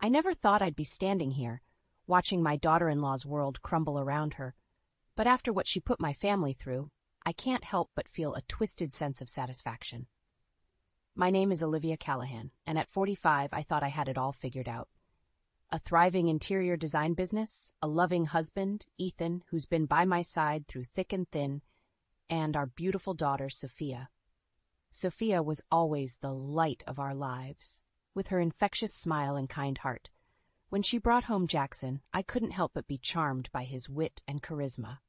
I never thought I'd be standing here, watching my daughter-in-law's world crumble around her. But after what she put my family through, I can't help but feel a twisted sense of satisfaction. My name is Olivia Callahan, and at 45 I thought I had it all figured out. A thriving interior design business, a loving husband, Ethan, who's been by my side through thick and thin, and our beautiful daughter, Sophia. Sophia was always the light of our lives, with her infectious smile and kind heart. When she brought home Jackson, I couldn't help but be charmed by his wit and charisma.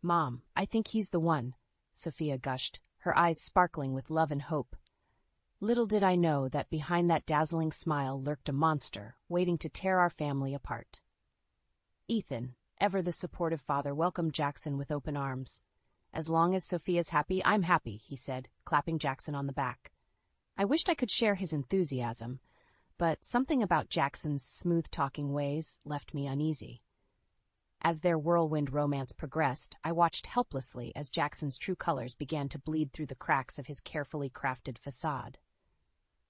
"Mom, I think he's the one," Sophia gushed, her eyes sparkling with love and hope. Little did I know that behind that dazzling smile lurked a monster, waiting to tear our family apart. Ethan, ever the supportive father, welcomed Jackson with open arms. "As long as Sophia's happy, I'm happy," he said, clapping Jackson on the back. I wished I could share his enthusiasm, but something about Jackson's smooth-talking ways left me uneasy. As their whirlwind romance progressed, I watched helplessly as Jackson's true colors began to bleed through the cracks of his carefully crafted facade.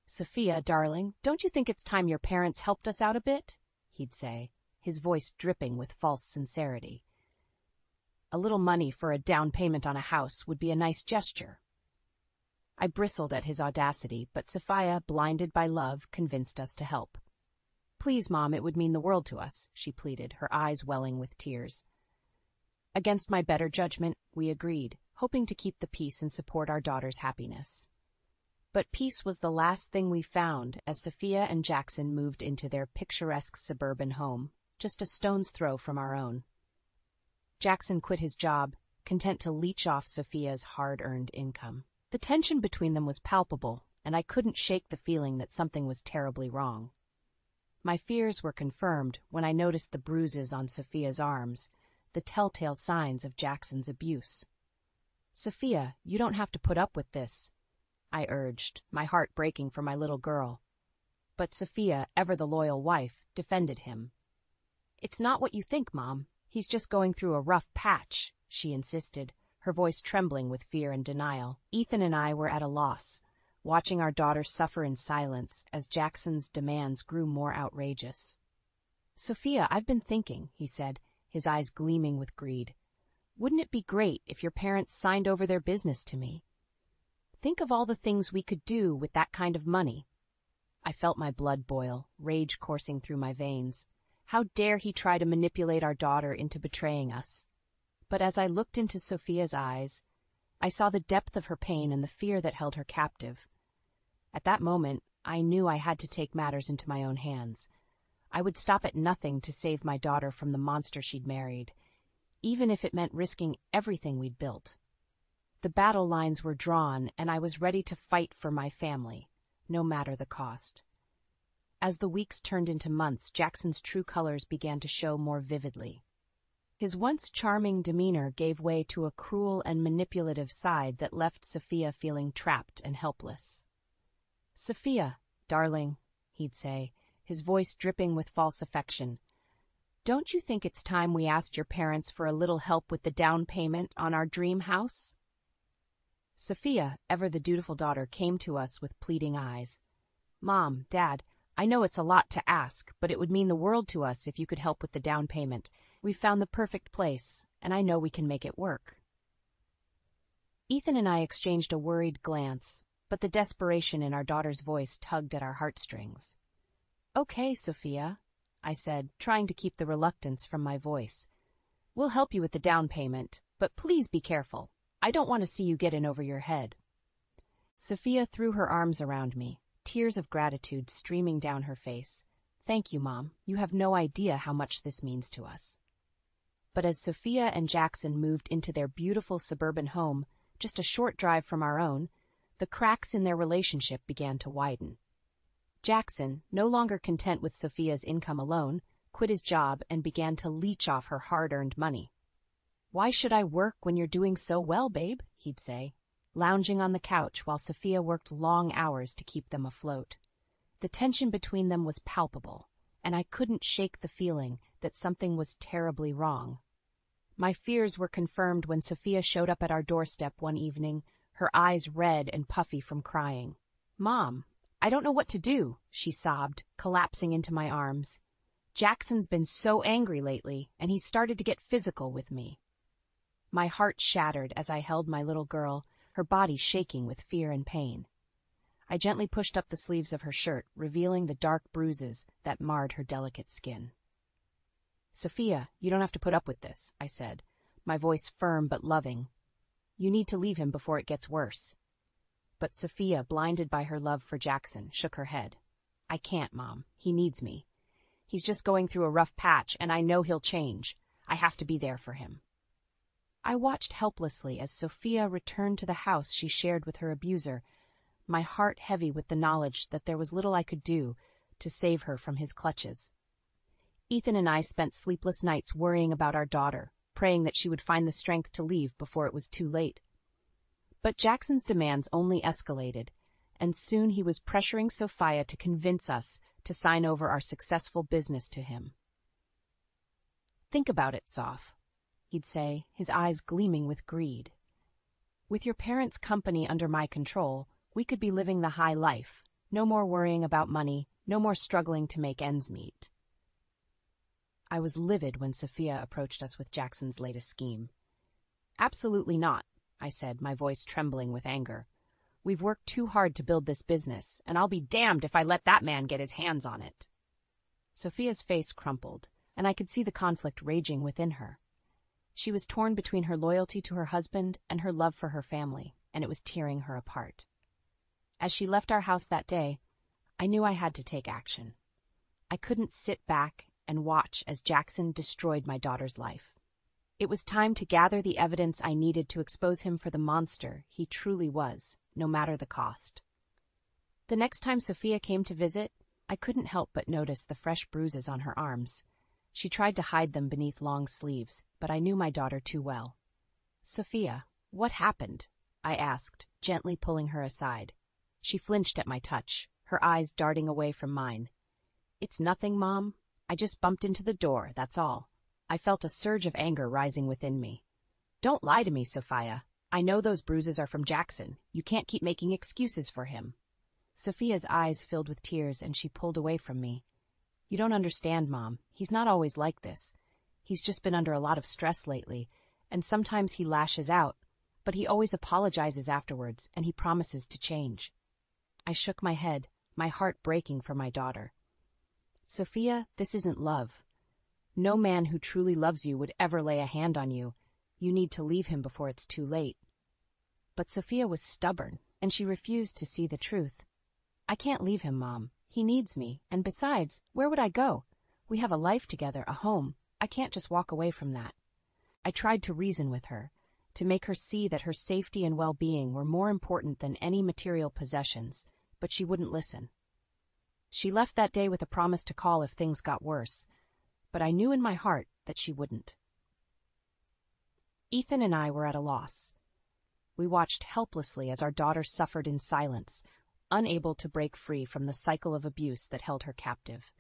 "Sophia, darling, don't you think it's time your parents helped us out a bit?" he'd say, his voice dripping with false sincerity. "A little money for a down payment on a house would be a nice gesture." I bristled at his audacity, but Sophia, blinded by love, convinced us to help. "Please, Mom, it would mean the world to us," she pleaded, her eyes welling with tears. Against my better judgment, we agreed, hoping to keep the peace and support our daughter's happiness. But peace was the last thing we found as Sophia and Jackson moved into their picturesque suburban home, just a stone's throw from our own. Jackson quit his job, content to leech off Sophia's hard-earned income. The tension between them was palpable, and I couldn't shake the feeling that something was terribly wrong. My fears were confirmed when I noticed the bruises on Sophia's arms, the telltale signs of Jackson's abuse. "Sophia, you don't have to put up with this," I urged, my heart breaking for my little girl. But Sophia, ever the loyal wife, defended him. "It's not what you think, Mom. He's just going through a rough patch," she insisted, her voice trembling with fear and denial. Ethan and I were at a loss, watching our daughter suffer in silence as Jackson's demands grew more outrageous. "Sophia, I've been thinking," he said, his eyes gleaming with greed. "Wouldn't it be great if your parents signed over their business to me? Think of all the things we could do with that kind of money." I felt my blood boil, rage coursing through my veins. How dare he try to manipulate our daughter into betraying us? But as I looked into Sophia's eyes, I saw the depth of her pain and the fear that held her captive. At that moment, I knew I had to take matters into my own hands. I would stop at nothing to save my daughter from the monster she'd married, even if it meant risking everything we'd built. The battle lines were drawn, and I was ready to fight for my family, no matter the cost. As the weeks turned into months, Jackson's true colors began to show more vividly. His once charming demeanor gave way to a cruel and manipulative side that left Sophia feeling trapped and helpless. "Sophia, darling," he'd say, his voice dripping with false affection, "don't you think it's time we asked your parents for a little help with the down payment on our dream house?" Sophia, ever the dutiful daughter, came to us with pleading eyes. "Mom, Dad, I know it's a lot to ask, but it would mean the world to us if you could help with the down payment. We've found the perfect place, and I know we can make it work." Ethan and I exchanged a worried glance, but the desperation in our daughter's voice tugged at our heartstrings. "Okay, Sophia," I said, trying to keep the reluctance from my voice. "We'll help you with the down payment, but please be careful. I don't want to see you get in over your head." Sophia threw her arms around me, tears of gratitude streaming down her face. "Thank you, Mom. You have no idea how much this means to us." But as Sophia and Jackson moved into their beautiful suburban home, just a short drive from our own, the cracks in their relationship began to widen. Jackson, no longer content with Sophia's income alone, quit his job and began to leech off her hard-earned money. "Why should I work when you're doing so well, babe?" he'd say, lounging on the couch while Sophia worked long hours to keep them afloat. The tension between them was palpable, and I couldn't shake the feeling that something was terribly wrong. My fears were confirmed when Sophia showed up at our doorstep one evening, her eyes red and puffy from crying. "Mom, I don't know what to do, she sobbed, collapsing into my arms. Jackson's been so angry lately, and he's started to get physical with me. My heart shattered as I held my little girl, her body shaking with fear and pain. I gently pushed up the sleeves of her shirt, revealing the dark bruises that marred her delicate skin. Sophia, you don't have to put up with this, I said, my voice firm but loving. You need to leave him before it gets worse. But Sophia, blinded by her love for Jackson, shook her head. I can't, Mom. He needs me. He's just going through a rough patch, and I know he'll change. I have to be there for him. I watched helplessly as Sophia returned to the house she shared with her abuser, my heart heavy with the knowledge that there was little I could do to save her from his clutches. Ethan and I spent sleepless nights worrying about our daughter, praying that she would find the strength to leave before it was too late. But Jackson's demands only escalated, and soon he was pressuring Sophia to convince us to sign over our successful business to him. Think about it, Soph, he'd say, his eyes gleaming with greed. With your parents' company under my control, we could be living the high life, no more worrying about money, no more struggling to make ends meet. I was livid when Sophia approached us with Jackson's latest scheme. Absolutely not, I said, my voice trembling with anger. We've worked too hard to build this business, and I'll be damned if I let that man get his hands on it. Sophia's face crumpled, and I could see the conflict raging within her. She was torn between her loyalty to her husband and her love for her family, and it was tearing her apart. As she left our house that day, I knew I had to take action. I couldn't sit back and watch as Jackson destroyed my daughter's life. It was time to gather the evidence I needed to expose him for the monster he truly was, no matter the cost. The next time Sophia came to visit, I couldn't help but notice the fresh bruises on her arms. She tried to hide them beneath long sleeves, but I knew my daughter too well. Sophia, what happened? I asked, gently pulling her aside. She flinched at my touch, her eyes darting away from mine. It's nothing, Mom. I just bumped into the door, that's all. I felt a surge of anger rising within me. Don't lie to me, Sophia. I know those bruises are from Jackson. You can't keep making excuses for him. Sophia's eyes filled with tears, and she pulled away from me. You don't understand, Mom. He's not always like this. He's just been under a lot of stress lately, and sometimes he lashes out, but he always apologizes afterwards, and he promises to change. I shook my head, my heart breaking for my daughter. Sophia, this isn't love. No man who truly loves you would ever lay a hand on you. You need to leave him before it's too late. But Sophia was stubborn, and she refused to see the truth. I can't leave him, Mom. He needs me, and besides, where would I go? We have a life together, a home. I can't just walk away from that. I tried to reason with her, to make her see that her safety and well-being were more important than any material possessions, but she wouldn't listen. She left that day with a promise to call if things got worse, but I knew in my heart that she wouldn't. Ethan and I were at a loss. We watched helplessly as our daughter suffered in silence, unable to break free from the cycle of abuse that held her captive.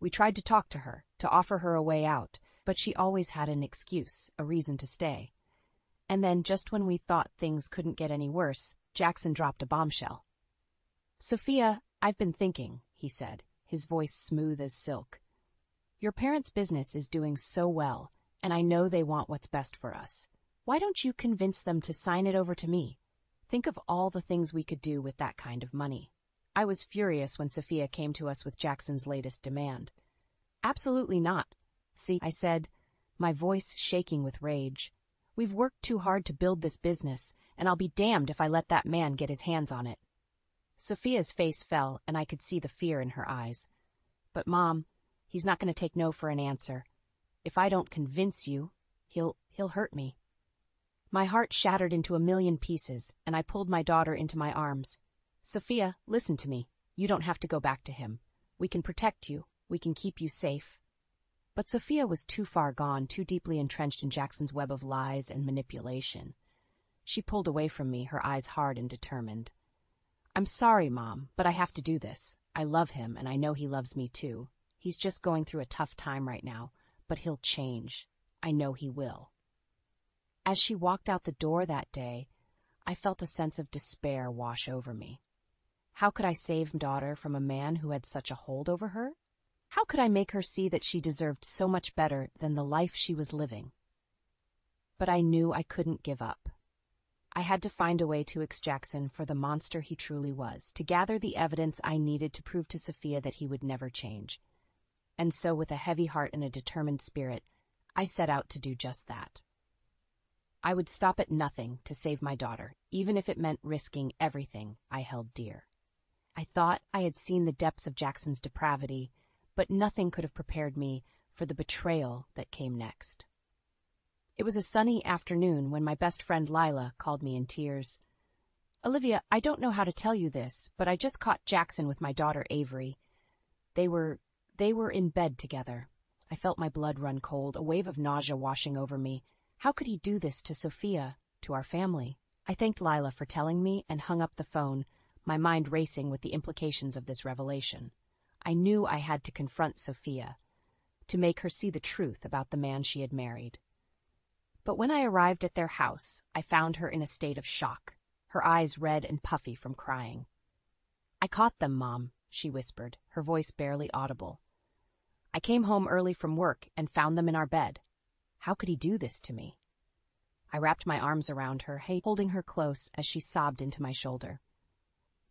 We tried to talk to her, to offer her a way out, but she always had an excuse, a reason to stay. And then, just when we thought things couldn't get any worse, Jackson dropped a bombshell. Sophia, I've been thinking, he said, his voice smooth as silk. Your parents' business is doing so well, and I know they want what's best for us. Why don't you convince them to sign it over to me? Think of all the things we could do with that kind of money. I was furious when Sophia came to us with Jackson's latest demand. Absolutely not. See, I said, my voice shaking with rage. We've worked too hard to build this business, and I'll be damned if I let that man get his hands on it. Sophia's face fell, and I could see the fear in her eyes. But, Mom, he's not going to take no for an answer. If I don't convince you, he'll hurt me. My heart shattered into a million pieces, and I pulled my daughter into my arms. Sophia, listen to me. You don't have to go back to him. We can protect you. We can keep you safe. But Sophia was too far gone, too deeply entrenched in Jackson's web of lies and manipulation. She pulled away from me, her eyes hard and determined. I'm sorry, Mom, but I have to do this. I love him, and I know he loves me too. He's just going through a tough time right now, but he'll change. I know he will. As she walked out the door that day, I felt a sense of despair wash over me. How could I save my daughter from a man who had such a hold over her? How could I make her see that she deserved so much better than the life she was living? But I knew I couldn't give up. I had to find a way to expose Jackson for the monster he truly was, to gather the evidence I needed to prove to Sophia that he would never change. And so, with a heavy heart and a determined spirit, I set out to do just that. I would stop at nothing to save my daughter, even if it meant risking everything I held dear. I thought I had seen the depths of Jackson's depravity, but nothing could have prepared me for the betrayal that came next. It was a sunny afternoon when my best friend Lila called me in tears. "Olivia, I don't know how to tell you this, but I just caught Jackson with my daughter Avery. They were in bed together." I felt my blood run cold, a wave of nausea washing over me. How could he do this to Sophia, to our family? I thanked Lila for telling me and hung up the phone, my mind racing with the implications of this revelation. I knew I had to confront Sophia, to make her see the truth about the man she had married. But when I arrived at their house, I found her in a state of shock, her eyes red and puffy from crying. "I caught them, Mom," she whispered, her voice barely audible. "I came home early from work and found them in our bed. How could he do this to me?" I wrapped my arms around her, holding her close as she sobbed into my shoulder.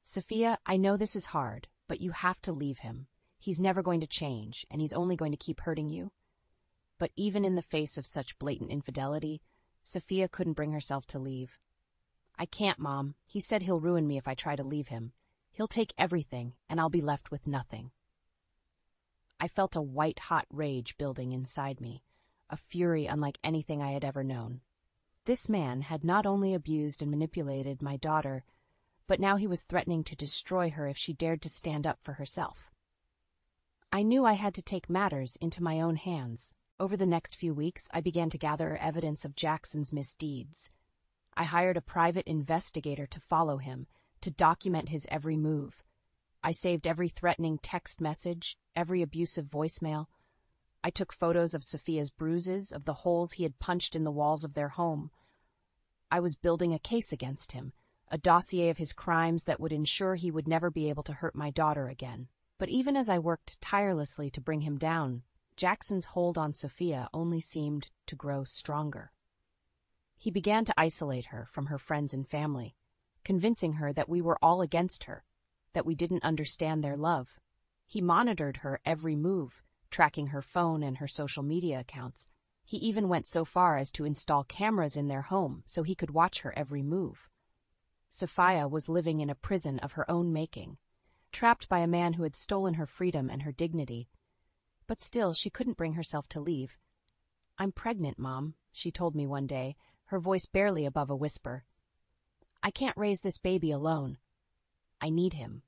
"Sophia, I know this is hard, but you have to leave him. He's never going to change, and he's only going to keep hurting you." But even in the face of such blatant infidelity, Sophia couldn't bring herself to leave. "I can't, Mom. He said he'll ruin me if I try to leave him. He'll take everything, and I'll be left with nothing." I felt a white-hot rage building inside me, a fury unlike anything I had ever known. This man had not only abused and manipulated my daughter, but now he was threatening to destroy her if she dared to stand up for herself. I knew I had to take matters into my own hands. Over the next few weeks, I began to gather evidence of Jackson's misdeeds. I hired a private investigator to follow him, to document his every move. I saved every threatening text message, every abusive voicemail. I took photos of Sophia's bruises, of the holes he had punched in the walls of their home. I was building a case against him, a dossier of his crimes that would ensure he would never be able to hurt my daughter again. But even as I worked tirelessly to bring him down, Jackson's hold on Sophia only seemed to grow stronger. He began to isolate her from her friends and family, convincing her that we were all against her, that we didn't understand their love. He monitored her every move, tracking her phone and her social media accounts. He even went so far as to install cameras in their home so he could watch her every move. Sophia was living in a prison of her own making, trapped by a man who had stolen her freedom and her dignity. But still, she couldn't bring herself to leave. "I'm pregnant, Mom," she told me one day, her voice barely above a whisper. "I can't raise this baby alone. I need him."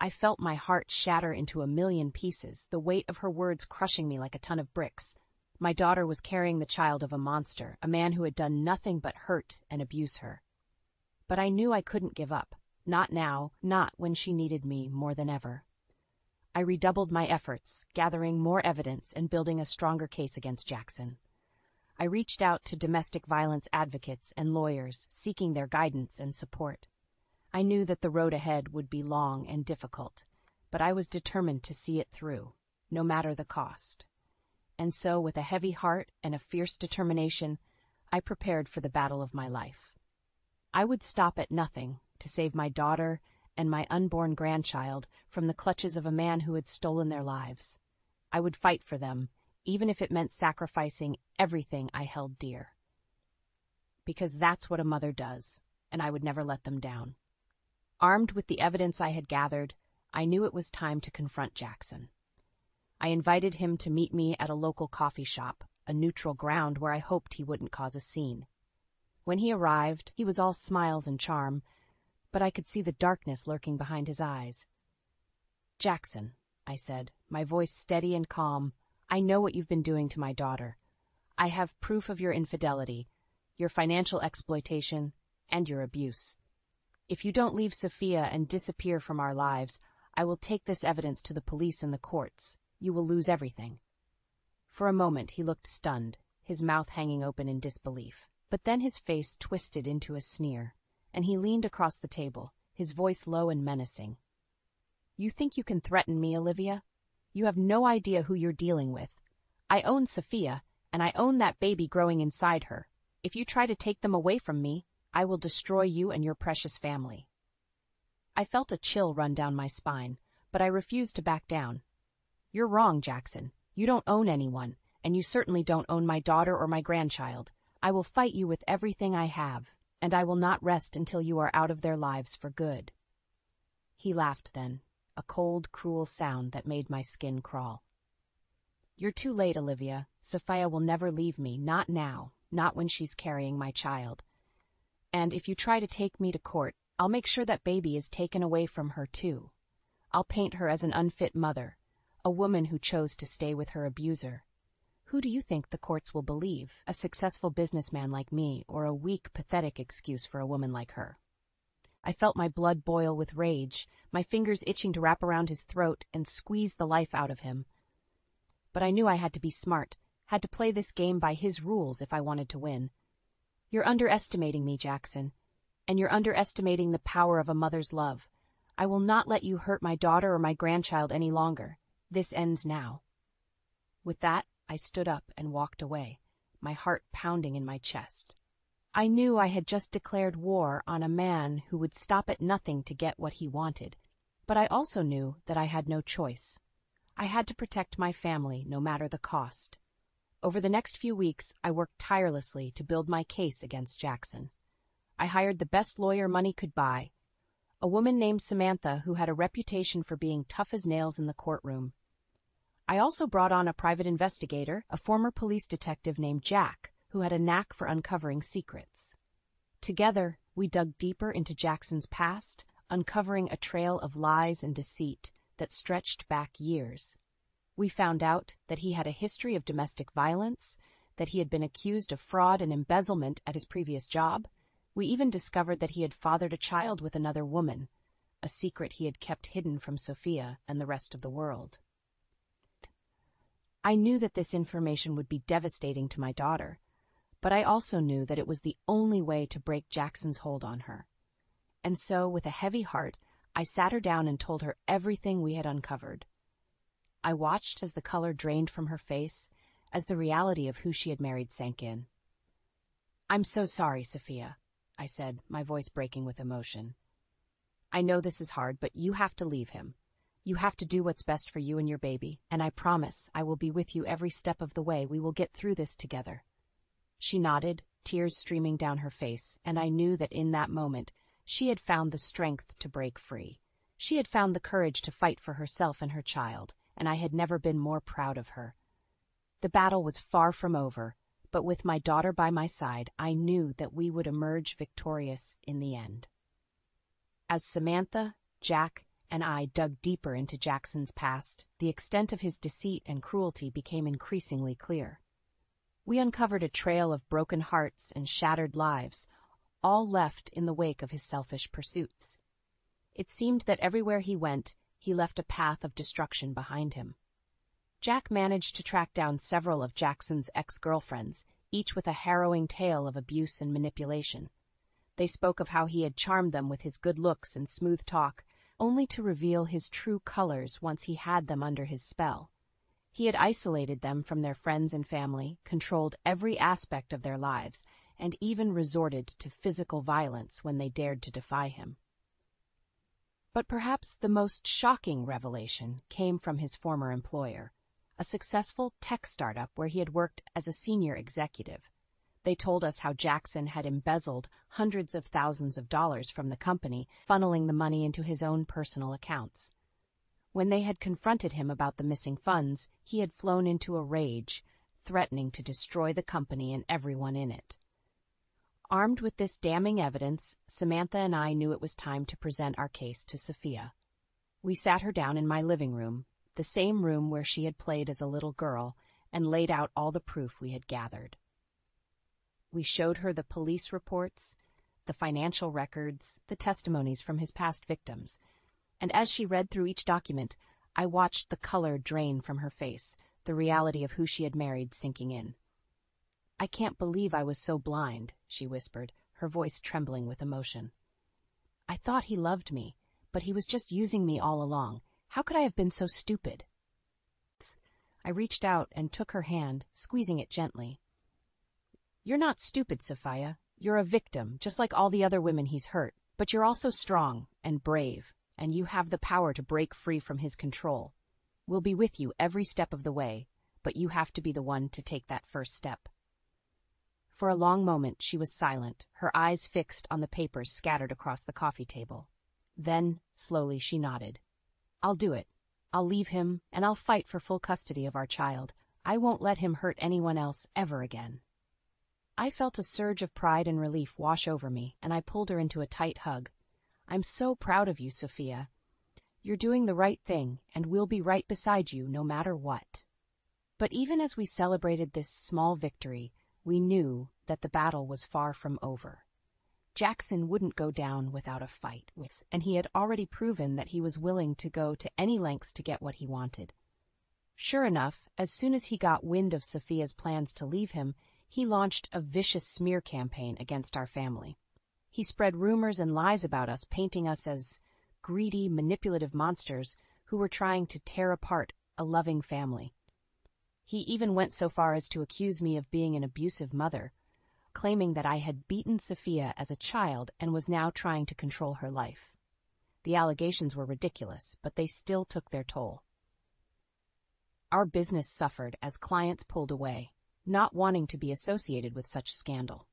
I felt my heart shatter into a million pieces, the weight of her words crushing me like a ton of bricks. My daughter was carrying the child of a monster, a man who had done nothing but hurt and abuse her. But I knew I couldn't give up. Not now, not when she needed me more than ever. I redoubled my efforts, gathering more evidence and building a stronger case against Jackson. I reached out to domestic violence advocates and lawyers, seeking their guidance and support. I knew that the road ahead would be long and difficult, but I was determined to see it through, no matter the cost. And so, with a heavy heart and a fierce determination, I prepared for the battle of my life. I would stop at nothing to save my daughter and my unborn grandchild from the clutches of a man who had stolen their lives. I would fight for them, even if it meant sacrificing everything I held dear. Because that's what a mother does, and I would never let them down. Armed with the evidence I had gathered, I knew it was time to confront Jackson. I invited him to meet me at a local coffee shop, a neutral ground where I hoped he wouldn't cause a scene. When he arrived, he was all smiles and charm, but I could see the darkness lurking behind his eyes. "Jackson," I said, my voice steady and calm, "I know what you've been doing to my daughter. I have proof of your infidelity, your financial exploitation, and your abuse. If you don't leave Sophia and disappear from our lives, I will take this evidence to the police and the courts. You will lose everything." For a moment he looked stunned, his mouth hanging open in disbelief. But then his face twisted into a sneer, and he leaned across the table, his voice low and menacing. "You think you can threaten me, Olivia? You have no idea who you're dealing with. I own Sophia, and I own that baby growing inside her. If you try to take them away from me, I will destroy you and your precious family." I felt a chill run down my spine, but I refused to back down. "You're wrong, Jackson. You don't own anyone, and you certainly don't own my daughter or my grandchild. I will fight you with everything I have, and I will not rest until you are out of their lives for good." He laughed then, a cold, cruel sound that made my skin crawl. "You're too late, Olivia. Sophia will never leave me, not now, not when she's carrying my child. And if you try to take me to court, I'll make sure that baby is taken away from her too. I'll paint her as an unfit mother, a woman who chose to stay with her abuser. Who do you think the courts will believe, a successful businessman like me or a weak, pathetic excuse for a woman like her?" I felt my blood boil with rage, my fingers itching to wrap around his throat and squeeze the life out of him. But I knew I had to be smart, had to play this game by his rules if I wanted to win. "You're underestimating me, Jackson, and you're underestimating the power of a mother's love. I will not let you hurt my daughter or my grandchild any longer. This ends now." With that, I stood up and walked away, my heart pounding in my chest. I knew I had just declared war on a man who would stop at nothing to get what he wanted, but I also knew that I had no choice. I had to protect my family no matter the cost. Over the next few weeks, I worked tirelessly to build my case against Jackson. I hired the best lawyer money could buy, a woman named Samantha who had a reputation for being tough as nails in the courtroom. I also brought on a private investigator, a former police detective named Jack, who had a knack for uncovering secrets. Together, we dug deeper into Jackson's past, uncovering a trail of lies and deceit that stretched back years. We found out that he had a history of domestic violence, that he had been accused of fraud and embezzlement at his previous job. We even discovered that he had fathered a child with another woman, a secret he had kept hidden from Sophia and the rest of the world. I knew that this information would be devastating to my daughter, but I also knew that it was the only way to break Jackson's hold on her. And so, with a heavy heart, I sat her down and told her everything we had uncovered. I watched as the color drained from her face, as the reality of who she had married sank in. "I'm so sorry, Sophia," I said, my voice breaking with emotion. "I know this is hard, but you have to leave him. You have to do what's best for you and your baby, and I promise I will be with you every step of the way. We will get through this together." She nodded, tears streaming down her face, and I knew that in that moment she had found the strength to break free. She had found the courage to fight for herself and her child, and I had never been more proud of her. The battle was far from over, but with my daughter by my side, I knew that we would emerge victorious in the end. As Samantha, Jack, and I dug deeper into Jackson's past, the extent of his deceit and cruelty became increasingly clear. We uncovered a trail of broken hearts and shattered lives, all left in the wake of his selfish pursuits. It seemed that everywhere he went, he left a path of destruction behind him. Jack managed to track down several of Jackson's ex-girlfriends, each with a harrowing tale of abuse and manipulation. They spoke of how he had charmed them with his good looks and smooth talk, only to reveal his true colors once he had them under his spell. He had isolated them from their friends and family, controlled every aspect of their lives, and even resorted to physical violence when they dared to defy him. But perhaps the most shocking revelation came from his former employer, a successful tech startup where he had worked as a senior executive. They told us how Jackson had embezzled hundreds of thousands of dollars from the company, funneling the money into his own personal accounts. When they had confronted him about the missing funds, he had flown into a rage, threatening to destroy the company and everyone in it. Armed with this damning evidence, Samantha and I knew it was time to present our case to Sophia. We sat her down in my living room, the same room where she had played as a little girl, and laid out all the proof we had gathered. We showed her the police reports, the financial records, the testimonies from his past victims, and as she read through each document, I watched the color drain from her face, the reality of who she had married sinking in. "I can't believe I was so blind," she whispered, her voice trembling with emotion. I thought he loved me, but he was just using me all along. How could I have been so stupid? I reached out and took her hand, squeezing it gently. You're not stupid, Sophia. You're a victim, just like all the other women he's hurt. But you're also strong and brave, and you have the power to break free from his control. We'll be with you every step of the way, but you have to be the one to take that first step. For a long moment she was silent, her eyes fixed on the papers scattered across the coffee table. Then, slowly, she nodded. I'll do it. I'll leave him, and I'll fight for full custody of our child. I won't let him hurt anyone else ever again. I felt a surge of pride and relief wash over me, and I pulled her into a tight hug. I'm so proud of you, Sophia. You're doing the right thing, and we'll be right beside you no matter what. But even as we celebrated this small victory, we knew that the battle was far from over. Jackson wouldn't go down without a fight, and he had already proven that he was willing to go to any lengths to get what he wanted. Sure enough, as soon as he got wind of Sophia's plans to leave him, he launched a vicious smear campaign against our family. He spread rumors and lies about us, painting us as greedy, manipulative monsters who were trying to tear apart a loving family. He even went so far as to accuse me of being an abusive mother, claiming that I had beaten Sophia as a child and was now trying to control her life. The allegations were ridiculous, but they still took their toll. Our business suffered as clients pulled away, not wanting to be associated with such scandal.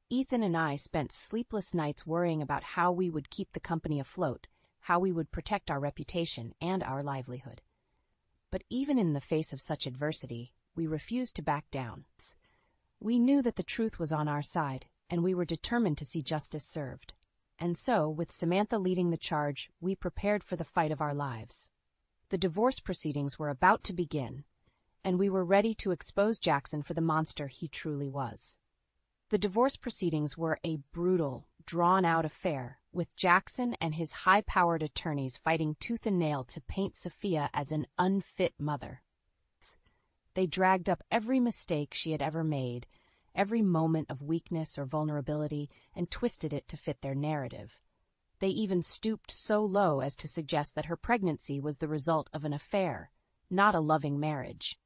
Ethan and I spent sleepless nights worrying about how we would keep the company afloat, how we would protect our reputation and our livelihood. But even in the face of such adversity, we refused to back down. We knew that the truth was on our side, and we were determined to see justice served. And so, with Samantha leading the charge, we prepared for the fight of our lives. The divorce proceedings were about to begin, and we were ready to expose Jackson for the monster he truly was. The divorce proceedings were a brutal, drawn-out affair, with Jackson and his high-powered attorneys fighting tooth and nail to paint Sophia as an unfit mother. They dragged up every mistake she had ever made, every moment of weakness or vulnerability, and twisted it to fit their narrative. They even stooped so low as to suggest that her pregnancy was the result of an affair, not a loving marriage.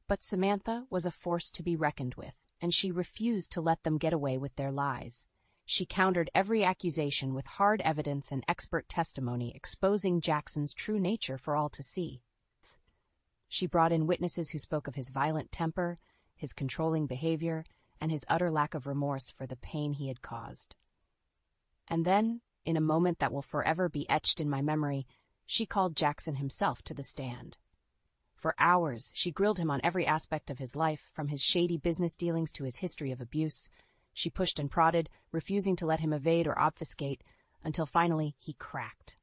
But Samantha was a force to be reckoned with, and she refused to let them get away with their lies. She countered every accusation with hard evidence and expert testimony, exposing Jackson's true nature for all to see. She brought in witnesses who spoke of his violent temper, his controlling behavior, and his utter lack of remorse for the pain he had caused. And then, in a moment that will forever be etched in my memory, she called Jackson himself to the stand. For hours, she grilled him on every aspect of his life, from his shady business dealings to his history of abuse. She pushed and prodded, refusing to let him evade or obfuscate, until finally he cracked.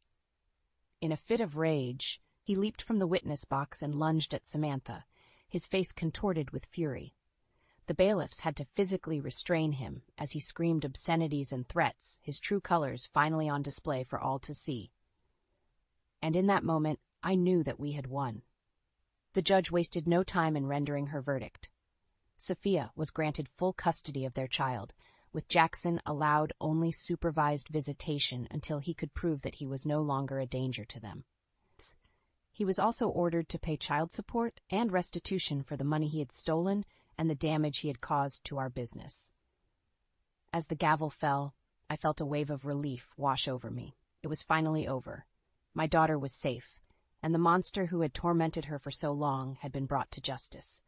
In a fit of rage, he leaped from the witness box and lunged at Samantha, his face contorted with fury. The bailiffs had to physically restrain him as he screamed obscenities and threats, his true colors finally on display for all to see. And in that moment, I knew that we had won. The judge wasted no time in rendering her verdict. Sophia was granted full custody of their child, with Jackson allowed only supervised visitation until he could prove that he was no longer a danger to them. He was also ordered to pay child support and restitution for the money he had stolen and the damage he had caused to our business. As the gavel fell, I felt a wave of relief wash over me. It was finally over. My daughter was safe, and the monster who had tormented her for so long had been brought to justice.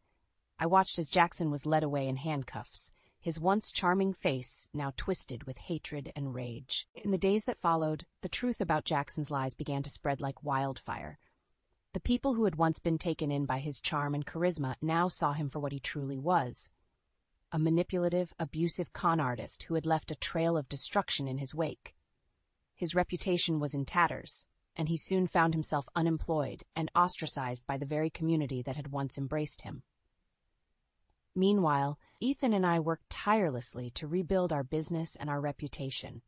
I watched as Jackson was led away in handcuffs, his once charming face now twisted with hatred and rage. In the days that followed, the truth about Jackson's lies began to spread like wildfire. The people who had once been taken in by his charm and charisma now saw him for what he truly was. A manipulative, abusive con artist who had left a trail of destruction in his wake. His reputation was in tatters, and he soon found himself unemployed and ostracized by the very community that had once embraced him. Meanwhile, Ethan and I worked tirelessly to rebuild our business and our reputation.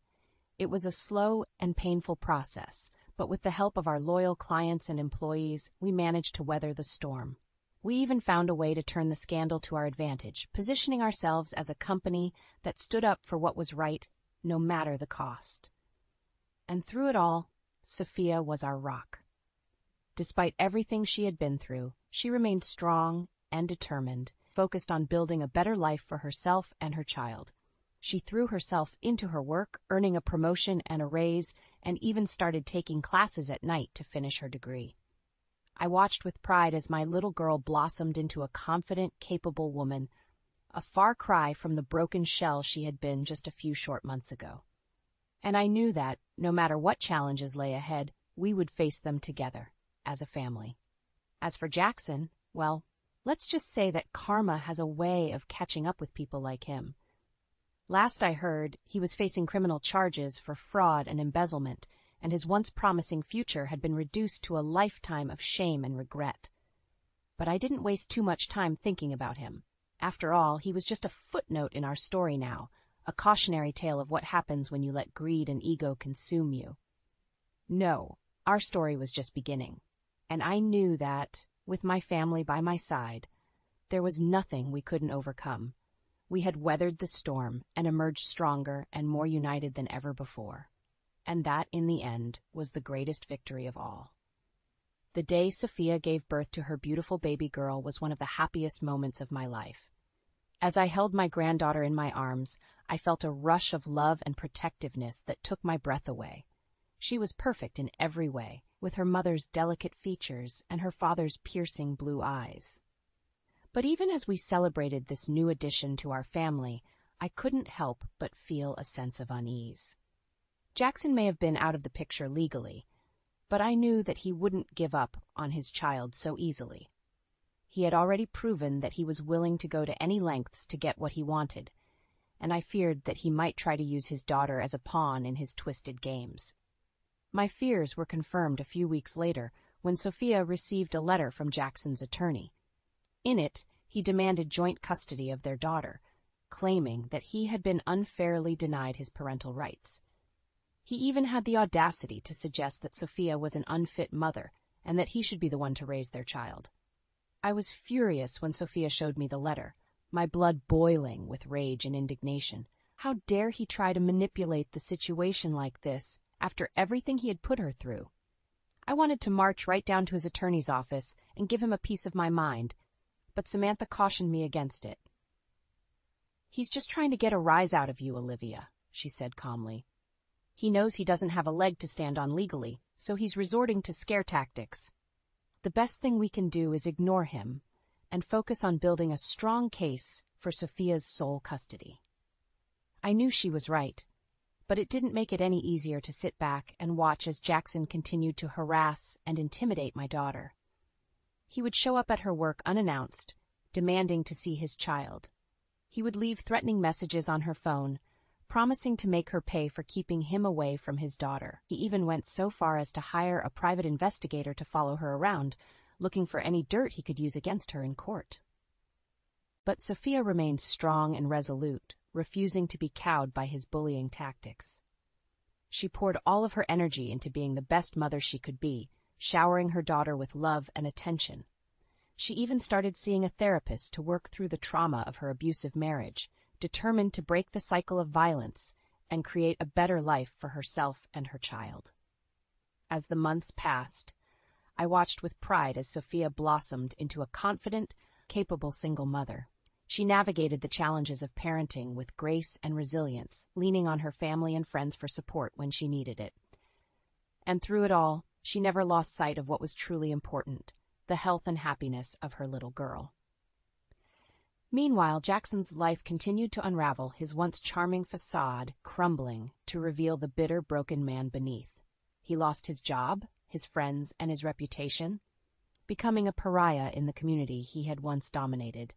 It was a slow and painful process, but with the help of our loyal clients and employees, we managed to weather the storm. We even found a way to turn the scandal to our advantage, positioning ourselves as a company that stood up for what was right, no matter the cost. And through it all, Sophia was our rock. Despite everything she had been through, she remained strong and determined, focused on building a better life for herself and her child. She threw herself into her work, earning a promotion and a raise, and even started taking classes at night to finish her degree. I watched with pride as my little girl blossomed into a confident, capable woman, a far cry from the broken shell she had been just a few short months ago. And I knew that, no matter what challenges lay ahead, we would face them together, as a family. As for Jackson, well, let's just say that karma has a way of catching up with people like him. Last I heard, he was facing criminal charges for fraud and embezzlement, and his once promising future had been reduced to a lifetime of shame and regret. But I didn't waste too much time thinking about him. After all, he was just a footnote in our story now, a cautionary tale of what happens when you let greed and ego consume you. No, our story was just beginning, and I knew that, with my family by my side, there was nothing we couldn't overcome. We had weathered the storm and emerged stronger and more united than ever before. And that, in the end, was the greatest victory of all. The day Sophia gave birth to her beautiful baby girl was one of the happiest moments of my life. As I held my granddaughter in my arms, I felt a rush of love and protectiveness that took my breath away. She was perfect in every way, with her mother's delicate features and her father's piercing blue eyes. But even as we celebrated this new addition to our family, I couldn't help but feel a sense of unease. Jackson may have been out of the picture legally, but I knew that he wouldn't give up on his child so easily. He had already proven that he was willing to go to any lengths to get what he wanted, and I feared that he might try to use his daughter as a pawn in his twisted games. My fears were confirmed a few weeks later when Sophia received a letter from Jackson's attorney. In it, he demanded joint custody of their daughter, claiming that he had been unfairly denied his parental rights. He even had the audacity to suggest that Sophia was an unfit mother and that he should be the one to raise their child. I was furious when Sophia showed me the letter, my blood boiling with rage and indignation. How dare he try to manipulate the situation like this after everything he had put her through? I wanted to march right down to his attorney's office and give him a piece of my mind, but Samantha cautioned me against it. "He's just trying to get a rise out of you, Olivia," she said calmly. "He knows he doesn't have a leg to stand on legally, so he's resorting to scare tactics. The best thing we can do is ignore him and focus on building a strong case for Sophia's sole custody." I knew she was right, but it didn't make it any easier to sit back and watch as Jackson continued to harass and intimidate my daughter. He would show up at her work unannounced, demanding to see his child. He would leave threatening messages on her phone, promising to make her pay for keeping him away from his daughter. He even went so far as to hire a private investigator to follow her around, looking for any dirt he could use against her in court. But Sophia remained strong and resolute, refusing to be cowed by his bullying tactics. She poured all of her energy into being the best mother she could be, showering her daughter with love and attention. She even started seeing a therapist to work through the trauma of her abusive marriage, determined to break the cycle of violence and create a better life for herself and her child. As the months passed, I watched with pride as Sophia blossomed into a confident, capable single mother. She navigated the challenges of parenting with grace and resilience, leaning on her family and friends for support when she needed it. And through it all, she never lost sight of what was truly important, the health and happiness of her little girl. Meanwhile, Jackson's life continued to unravel, his once charming facade crumbling to reveal the bitter, broken man beneath. He lost his job, his friends, and his reputation, becoming a pariah in the community he had once dominated.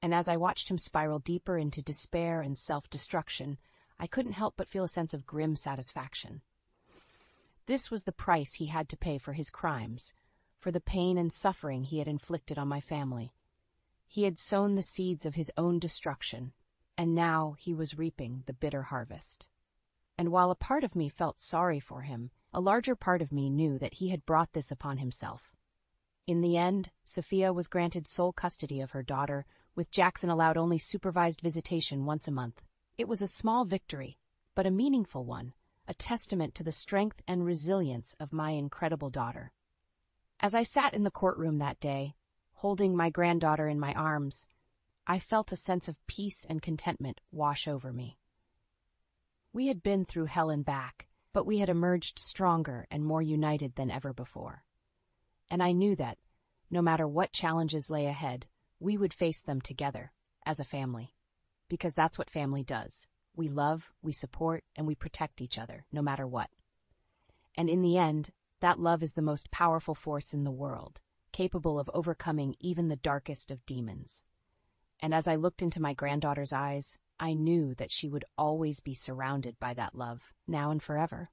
And as I watched him spiral deeper into despair and self-destruction, I couldn't help but feel a sense of grim satisfaction. This was the price he had to pay for his crimes, for the pain and suffering he had inflicted on my family. He had sown the seeds of his own destruction, and now he was reaping the bitter harvest. And while a part of me felt sorry for him, a larger part of me knew that he had brought this upon himself. In the end, Sophia was granted sole custody of her daughter, with Jackson allowed only supervised visitation once a month. It was a small victory, but a meaningful one, a testament to the strength and resilience of my incredible daughter. As I sat in the courtroom that day, holding my granddaughter in my arms, I felt a sense of peace and contentment wash over me. We had been through hell and back, but we had emerged stronger and more united than ever before. And I knew that, no matter what challenges lay ahead, we would face them together, as a family. Because that's what family does. We love, we support, and we protect each other, no matter what. And in the end, that love is the most powerful force in the world, capable of overcoming even the darkest of demons. And as I looked into my granddaughter's eyes, I knew that she would always be surrounded by that love, now and forever.